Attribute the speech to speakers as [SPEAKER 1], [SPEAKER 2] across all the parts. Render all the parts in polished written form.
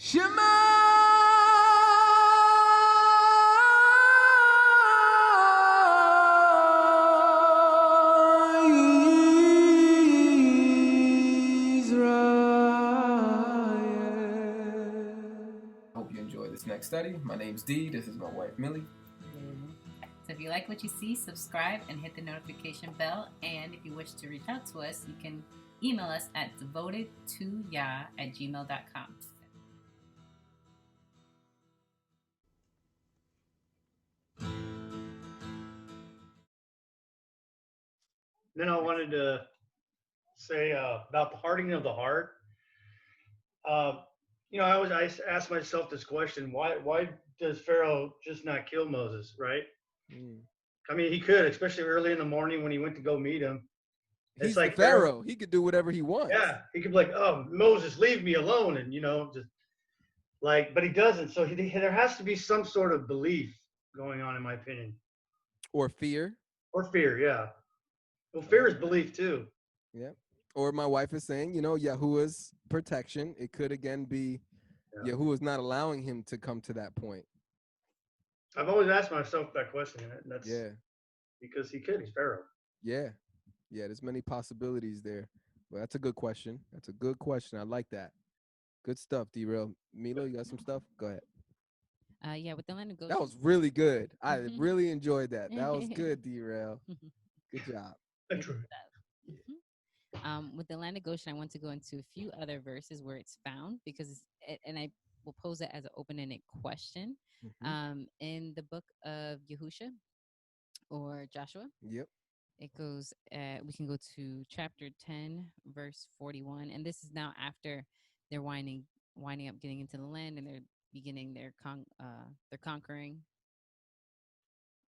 [SPEAKER 1] Shema Israel. Hope you enjoy this next study. My name's Dee. This is my wife, Millie.
[SPEAKER 2] So if you like what you see, subscribe and hit the notification bell. And if you wish to reach out to us, you can email us at devotedtoyah@gmail.com.
[SPEAKER 3] Then I wanted to say about the hardening of the heart. I ask myself this question: Why does Pharaoh just not kill Moses? Right? I mean, he could, especially early in the morning when he went to go meet him.
[SPEAKER 4] He's like the Pharaoh. He could do whatever he wants.
[SPEAKER 3] Yeah, he could be like, "Oh, Moses, leave me alone," and just like, but he doesn't. So there has to be some sort of belief going on, in my opinion.
[SPEAKER 4] Or fear.
[SPEAKER 3] Or fear, yeah. Well, fear is belief too.
[SPEAKER 4] Yeah. Or my wife is saying, Yahuwah's protection. It could again be Yahuwah's not allowing him to come to that point.
[SPEAKER 3] I've always asked myself that question, and that's because he's Pharaoh.
[SPEAKER 4] Yeah. There's many possibilities there. Well, that's a good question. I like that. Good stuff, D-Real. Milo, you got some stuff? Go ahead.
[SPEAKER 2] With the land of Goshen.
[SPEAKER 4] That was really good. I really enjoyed that. That was good, D-Rail. Good job.
[SPEAKER 2] With the land of Goshen, I want to go into a few other verses where it's found and I will pose it as an open-ended question. In the book of Yahusha or Joshua.
[SPEAKER 4] Yep.
[SPEAKER 2] It goes. We can go to chapter 10, verse 41, and this is now after they're winding up, getting into the land, and they're beginning their conquering.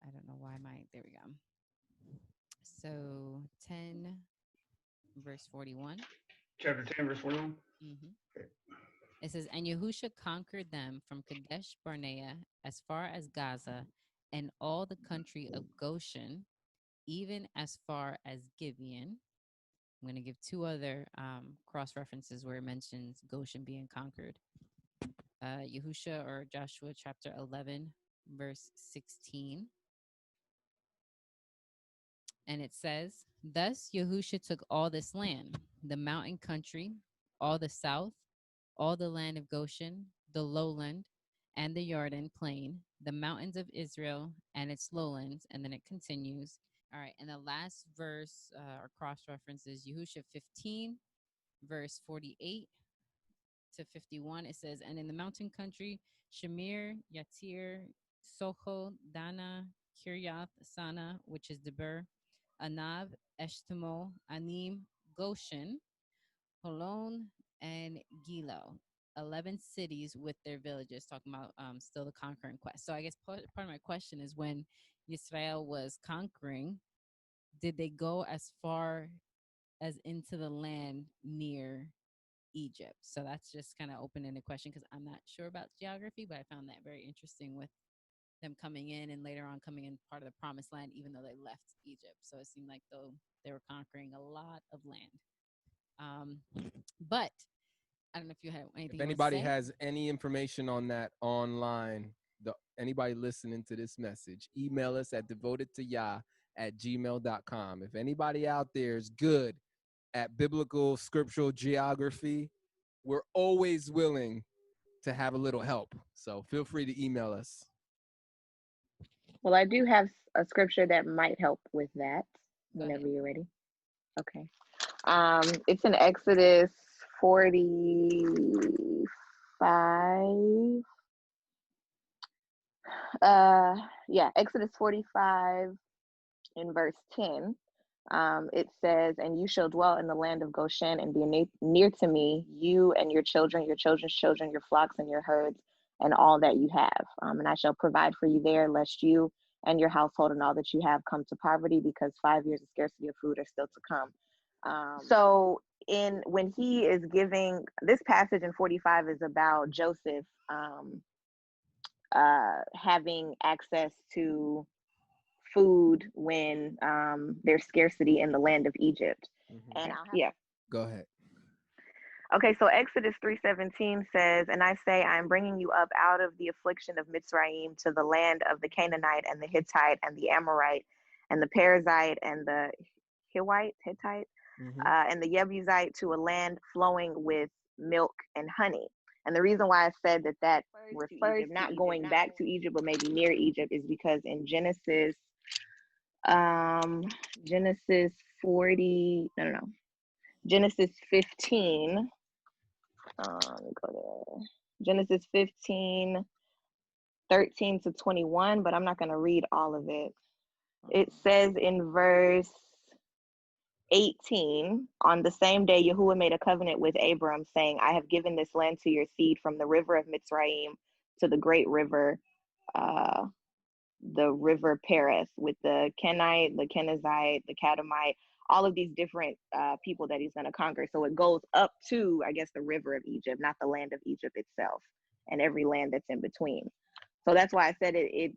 [SPEAKER 2] I don't know why there we go. So 10, verse 41.
[SPEAKER 3] Chapter 10, verse 41.
[SPEAKER 2] Okay. It says, "And Yahusha conquered them from Kadesh Barnea as far as Gaza, and all the country of Goshen, even as far as Gibeon." I'm going to give two other cross references where it mentions Goshen being conquered. Yahusha or Joshua chapter 11, verse 16. And it says, "Thus Yahusha took all this land, the mountain country, all the south, all the land of Goshen, the lowland, and the Jordan plain, the mountains of Israel and its lowlands." And then it continues. All right, and the last verse or cross-reference is Yahusha 15, verse 48 to 51. It says, "And in the mountain country, Shamir, Yatir, Soho, Dana, Kiryath, Sana, which is Debir, Anab, Eshtemo, Anim, Goshen, Holon, and Gilo. 11 cities with their villages," talking about still the conquering quest. So I guess part of my question is, when Israel was conquering, did they go as far as into the land near Egypt? So that's just kind of open-ended question because I'm not sure about geography, but I found that very interesting with them coming in and later on coming in part of the promised land, even though they left Egypt. So it seemed like though they were conquering a lot of land. But I don't know if you have anything.
[SPEAKER 4] If anybody has any information on that online, anybody listening to this message, email us at devotedtoyah@gmail.com. If anybody out there is good at biblical scriptural geography, we're always willing to have a little help. So feel free to email us.
[SPEAKER 5] Well, I do have a scripture that might help with that whenever you're ready. Okay. It's in Exodus 45. Exodus 45 in verse 10. It says, "And you shall dwell in the land of Goshen and be near to me, you and your children, your children's children, your flocks and your herds, and all that you have. And I shall provide for you there, lest you and your household and all that you have come to poverty, because 5 years of scarcity of food are still to come." So when he is giving, this passage in 45 is about Joseph having access to food when there's scarcity in the land of Egypt. And
[SPEAKER 4] Go ahead.
[SPEAKER 5] Okay, so Exodus 3:17 says, "And I say, I am bringing you up out of the affliction of Mitzrayim to the land of the Canaanite and the Hittite and the Amorite and the Perizzite and the Hittite,
[SPEAKER 4] Mm-hmm.
[SPEAKER 5] and the Jebusite, to a land flowing with milk and honey." And the reason why I said that that refers to not going back to Egypt, but maybe near Egypt, is because in Genesis 40, no, Genesis 15. Let me go there. Genesis 15, 13 to 21, but I'm not going to read all of it. It says in verse 18, "On the same day, Yahuwah made a covenant with Abram, saying, I have given this land to your seed from the river of Mitzrayim to the great river, the river Perez, with the Kenite, the Kenizzite, the Kadamite, all of these different people that he's going to conquer." So it goes up to, I guess, the river of Egypt, not the land of Egypt itself, and every land that's in between. So that's why I said it's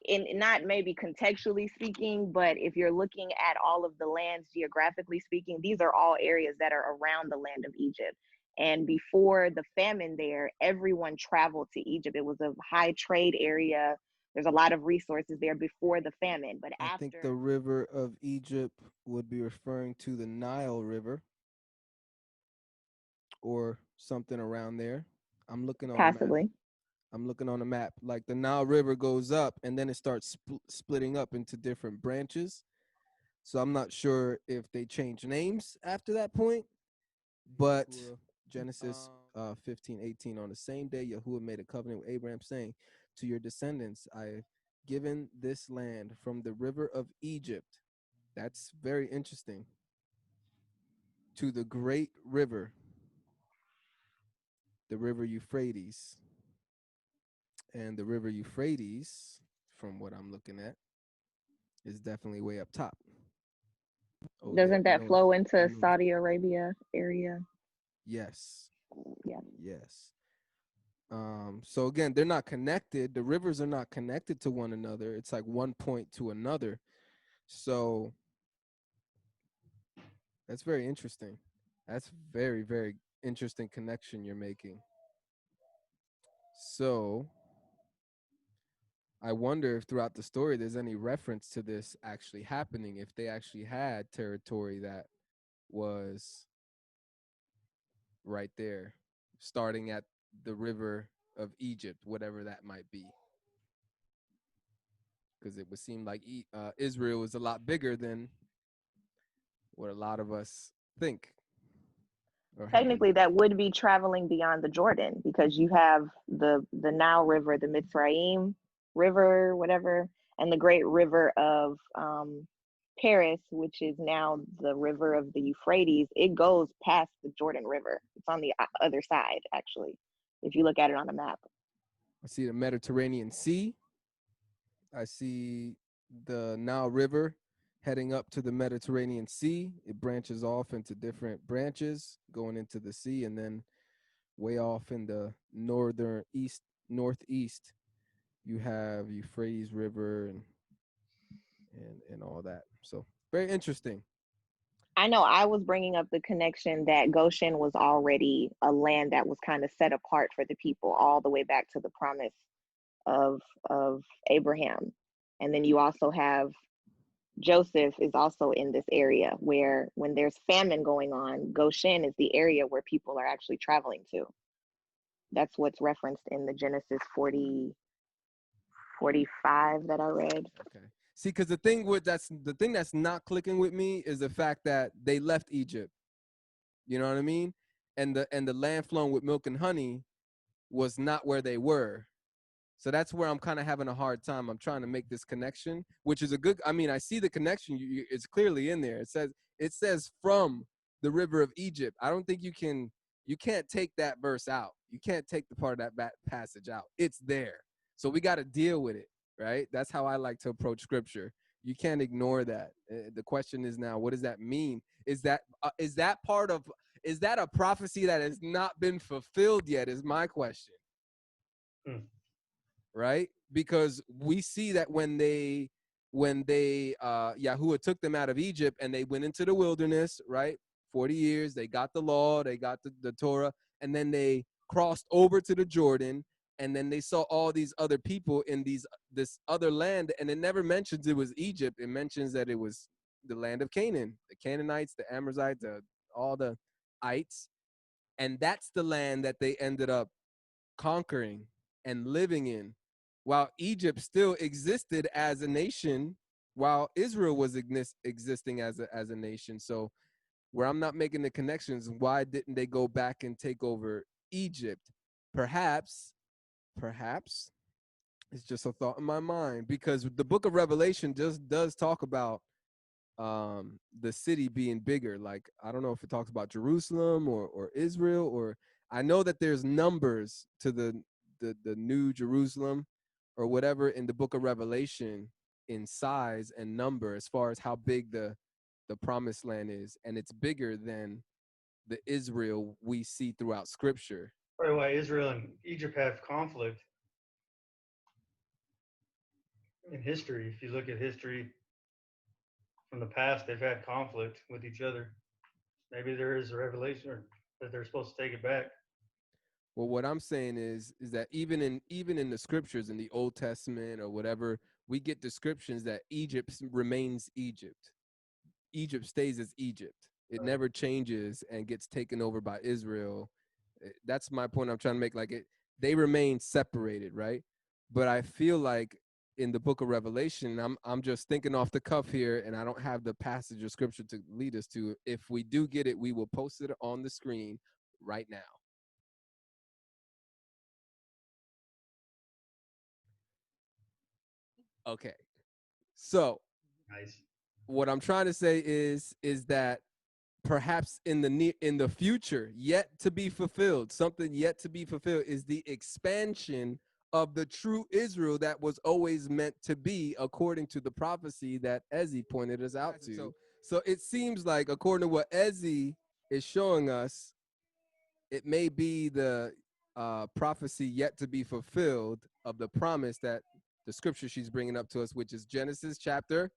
[SPEAKER 5] in, not maybe contextually speaking, but if you're looking at all of the lands geographically speaking, these are all areas that are around the land of Egypt. And before the famine there, everyone traveled to Egypt. It was a high trade area. There's a lot of resources there before the famine. But
[SPEAKER 4] I think the river of Egypt would be referring to the Nile River or something around there. I'm looking on a map.
[SPEAKER 5] possibly.
[SPEAKER 4] I'm looking on a map. Like the Nile River goes up and then it starts splitting up into different branches. So I'm not sure if they change names after that point, but Genesis 15:18, "On the same day, Yahuwah made a covenant with Abraham, saying, to your descendants, I have given this land from the river of Egypt." That's very interesting. "To the great river, the river Euphrates." And the river Euphrates, from what I'm looking at, is definitely way up top. Oh,
[SPEAKER 5] Doesn't that flow into
[SPEAKER 4] north.
[SPEAKER 5] Saudi Arabia area?
[SPEAKER 4] Yes.
[SPEAKER 5] Yeah.
[SPEAKER 4] Yes. So again, they're not connected. The rivers are not connected to one another. It's like one point to another. So that's very interesting. That's very, very interesting connection you're making. So I wonder if throughout the story there's any reference to this actually happening, if they actually had territory that was right there, starting at the river of Egypt, whatever that might be. Because it would seem like Israel is a lot bigger than what a lot of us think.
[SPEAKER 5] Technically, that would be traveling beyond the Jordan, because you have the Nile River, the Mitzrayim River, whatever, and the great river of Paris, which is now the river of the Euphrates. It goes past the Jordan River. It's on the other side, actually, if you look at it on a map.
[SPEAKER 4] I see the Mediterranean Sea. I see the Nile River heading up to the Mediterranean Sea. It branches off into different branches going into the sea, and then way off in the northeast, you have Euphrates River and all that. So very interesting.
[SPEAKER 5] I know I was bringing up the connection that Goshen was already a land that was kind of set apart for the people all the way back to the promise of Abraham. And then you also have Joseph is also in this area where when there's famine going on, Goshen is the area where people are actually traveling to. That's what's referenced in the Genesis 45 that I read.
[SPEAKER 4] Okay. See, because the thing that's not clicking with me is the fact that they left Egypt. You know what I mean? And the land flowing with milk and honey was not where they were. So that's where I'm kind of having a hard time. I'm trying to make this connection, which is a good. I mean, I see the connection. It's clearly in there. It says from the river of Egypt. I don't think you can't take that verse out. You can't take the part of that passage out. It's there. So we got to deal with it, right? That's how I like to approach scripture. You can't ignore that. The question is now, what does that mean? Is that a prophecy that has not been fulfilled yet? Is my question. Right? Because we see that when Yahuwah took them out of Egypt and they went into the wilderness, right? 40 years. They got the law, they got the Torah, and then they crossed over to the Jordan, and then they saw all these other people in this other land, and it never mentions it was Egypt. It mentions that it was the land of Canaan, the Canaanites, the Amorites, all the ites, and that's the land that they ended up conquering and living in, while Egypt still existed as a nation, while Israel was existing as a nation. So where I'm not making the connections, why didn't they go back and take over Egypt? Perhaps, perhaps it's just a thought in my mind, because the book of Revelation just does talk about the city being bigger. Like, I don't know if it talks about Jerusalem or Israel, or I know that there's numbers to the new Jerusalem or whatever in the book of Revelation in size and number as far as how big the promised land is, and it's bigger than the Israel we see throughout scripture.
[SPEAKER 3] Probably why Israel and Egypt have conflict in history. If you look at history from the past, they've had conflict with each other. Maybe there is a revelation or that they're supposed to take it back.
[SPEAKER 4] Well, what I'm saying is that even in the scriptures in the Old Testament or whatever, we get descriptions that Egypt remains Egypt. Egypt stays as Egypt. It
[SPEAKER 3] Right.
[SPEAKER 4] never changes and gets taken over by Israel. That's my point I'm trying to make. Like, they remain separated, right? But I feel like in the book of Revelation, I'm just thinking off the cuff here, and I don't have the passage of scripture to lead us to. If we do get it, we will post it on the screen right now. Okay. So
[SPEAKER 3] Nice.
[SPEAKER 4] what I'm trying to say is that perhaps in the future, yet to be fulfilled, something yet to be fulfilled is the expansion of the true Israel that was always meant to be, according to the prophecy that Ezzy pointed us out to. So it seems like, according to what Ezzy is showing us, it may be the prophecy yet to be fulfilled of the promise that the scripture she's bringing up to us, which is Genesis chapter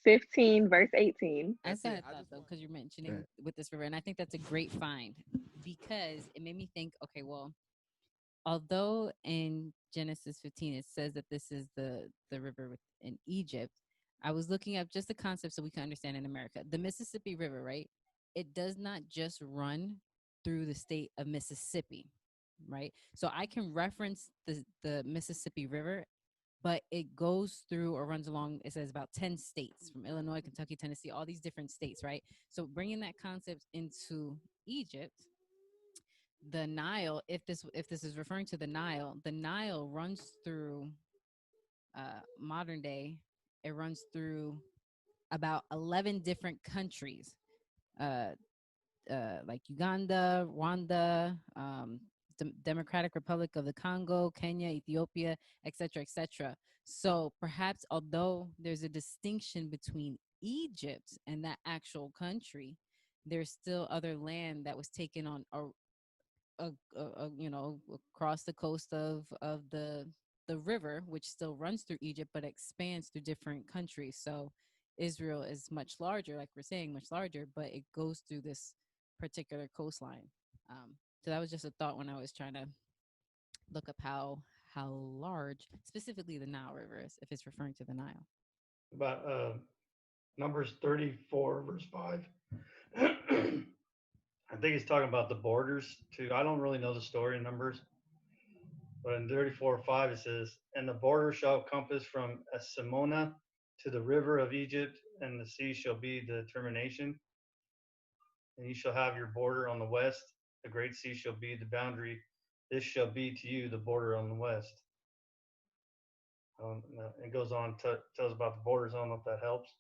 [SPEAKER 5] 15, verse 18.
[SPEAKER 2] I
[SPEAKER 4] That's
[SPEAKER 2] said
[SPEAKER 4] it.
[SPEAKER 2] I thought though, because you're mentioning
[SPEAKER 4] Right.
[SPEAKER 2] with this river, and I think that's a great find because it made me think. Okay, well, although in Genesis 15 it says that this is the river in Egypt, I was looking up just the concept so we can understand in America. The Mississippi River, right? It does not just run through the state of Mississippi, right? So I can reference the Mississippi River, but it goes through or runs along, it says about 10 states from Illinois, Kentucky, Tennessee, all these different states, right? So bringing that concept into Egypt, the Nile, if this is referring to the Nile runs through modern day, it runs through about 11 different countries, uh, like Uganda, Rwanda, Democratic Republic of the Congo, Kenya, Ethiopia, etc., etc. So perhaps although there's a distinction between Egypt and that actual country, there's still other land that was taken on across the coast of the river, which still runs through Egypt but expands through different countries. So Israel is much larger, like we're saying, much larger, but it goes through this particular coastline. So that was just a thought when I was trying to look up how large specifically the Nile River is, if it's referring to the Nile.
[SPEAKER 3] About Numbers 34, verse 5. I think he's talking about the borders too. I don't really know the story in Numbers, but in 34:5 it says, "And the border shall compass from Asimona to the river of Egypt, and the sea shall be the termination. And you shall have your border on the west. The great sea shall be the boundary. This shall be to you the border on the west." It goes on to tells about the borders. I don't know if that helps.